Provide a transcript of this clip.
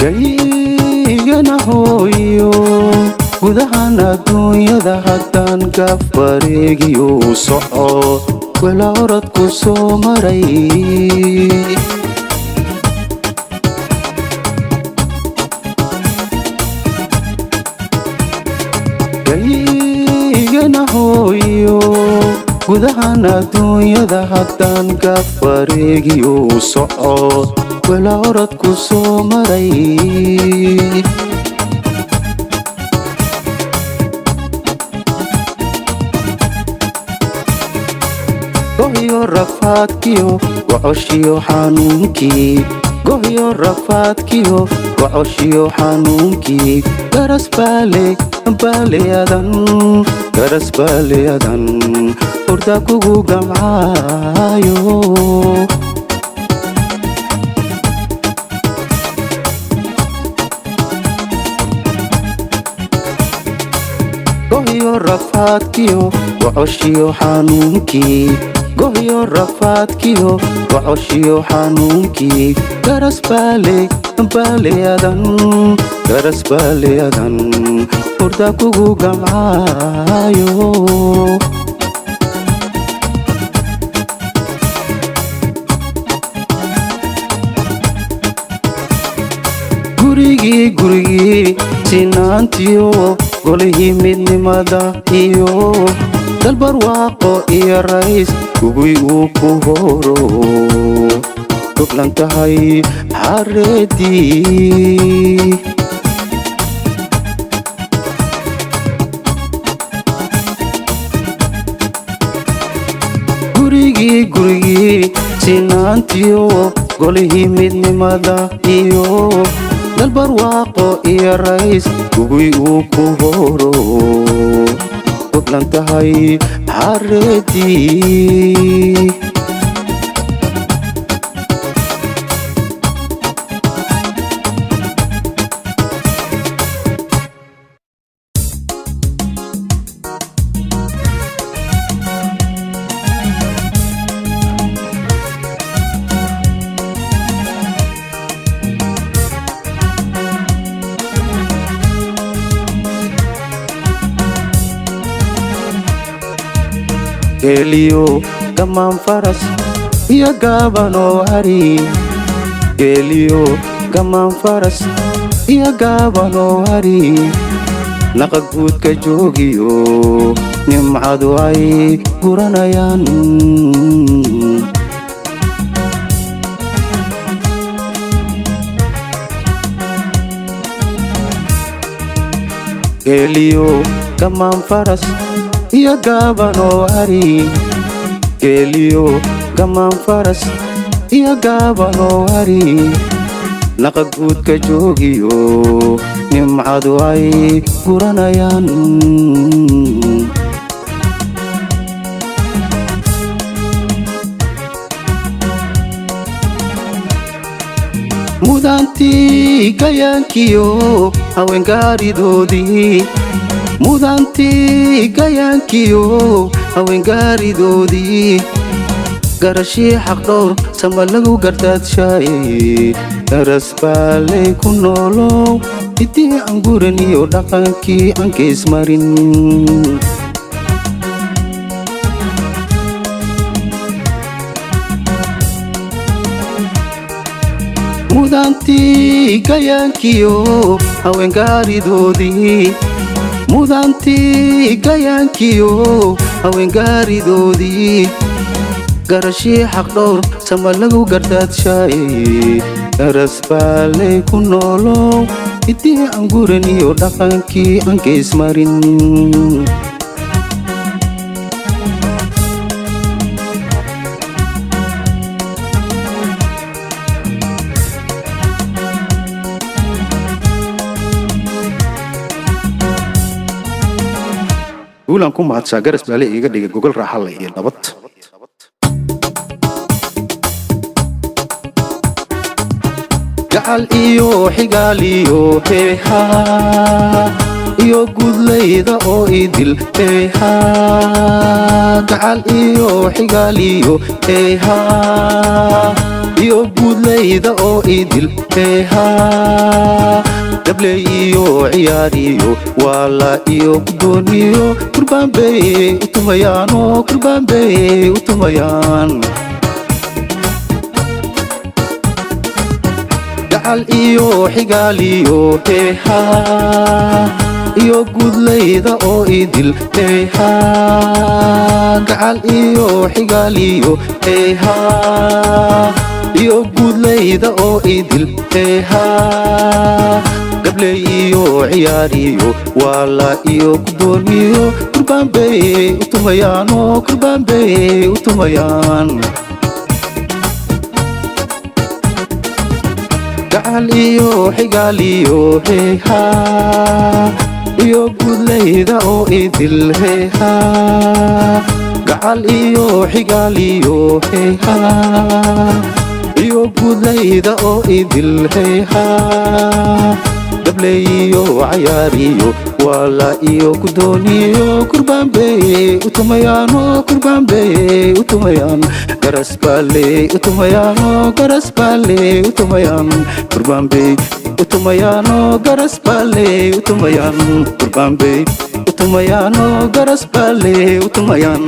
gaygana hooyo gudahan adduunyada haddaan ka wareegiyo socod wala orodku soo maray gaygana hooyo gudahan adduunyada haddaan ka wareegiyo socod wala orodku soo maray gohyo rafaadkiyo gocoshiyo xanuunkii gohyo rafaadkiyo gocoshiyo xanuunkii garas baaleyadan hurda kugu gamcaayo gohyo rafaadkiyo gocoshiyo xanuunkii gohyo rafaadkiyo gocoshiyo xanuunkii garas baaleyadan hurda kugu gamcaayo gurigii sinaantiyo golihii midnimada iyo dalbarwaaqo iyo rays gugui uu ku horo goblan tahay xareedii gurigii sinaantiyo golihii midnimada iyo dalbarwaaqo iyo rays gugui uu ku horo goblan tahay xareedii geliyo gamaan faras iyo gaabanoo hari geliyo gamaan faras iyo gaabanoo hari naqa guudka joogiyo nimcadu ay guranayaan geliyo gamaan faras iyo gaabanoo hari geliyo gamaan faras iyo gaabanoo hari naqa guudka joogiyo nimcadu ay guranayaan mudantii gayaankiyo haweengaaridoodii mudantii gayaankiyo haweengaaridoodii garashii xaqdhowr sama lagu gardaadshaayey garas baaley ku noolow hiddii aan guran iyo dhaqankii aan geesmarin mudantii gayaankiyo haweengaaridoodii mudantii gayaankiyo haweengaaridoodii garashii xaqdhowr sama lagu gardaadshaayey garas baaley ku noolow hiddii aan guran iyo dhaqankii aan geesmarin guulaan ku mahadsaa garas baale iiga dhigay gogol raaxa leh iyo nabad gacal iyo xigaal iyo heeha iyo gudlayda oo idil heeha gacal iyo xigaal iyo heeha iyo guudlayda oo idil heeha dabley iyo ciyaariyo waala iyo guddooniyo kurbaan bay u tumayaan oo kurbaan bay u tumayaan gacal iyo xigaaliyo heeha iyo guudlayda oo idil heeha gacal iyo xigaaliyo heeha iyo guudlayda oo idil heeha gabley iyo ciyaariyo waala iyo guddooniyo kurbaan bay u tumayaan oo kurbaan bay u tumayaan gacal iyo xigaaliyo heeha iyo guudlayda oo idil heeha gacal iyo xigaaliyo heeha iyo guudlayda oo idil heeha gabley iyo ciyaariyo waala iyo guddooniyo kurbaan bay u tumayaan oo kurbaan bay u tumayaan garas baaley u tumayaan oo garas baaley u tumayaan kurbaan bay u tumayaan oo garas baaley u tumayaan kurbaan bay u tumayaan oo garas baaley u tumayaan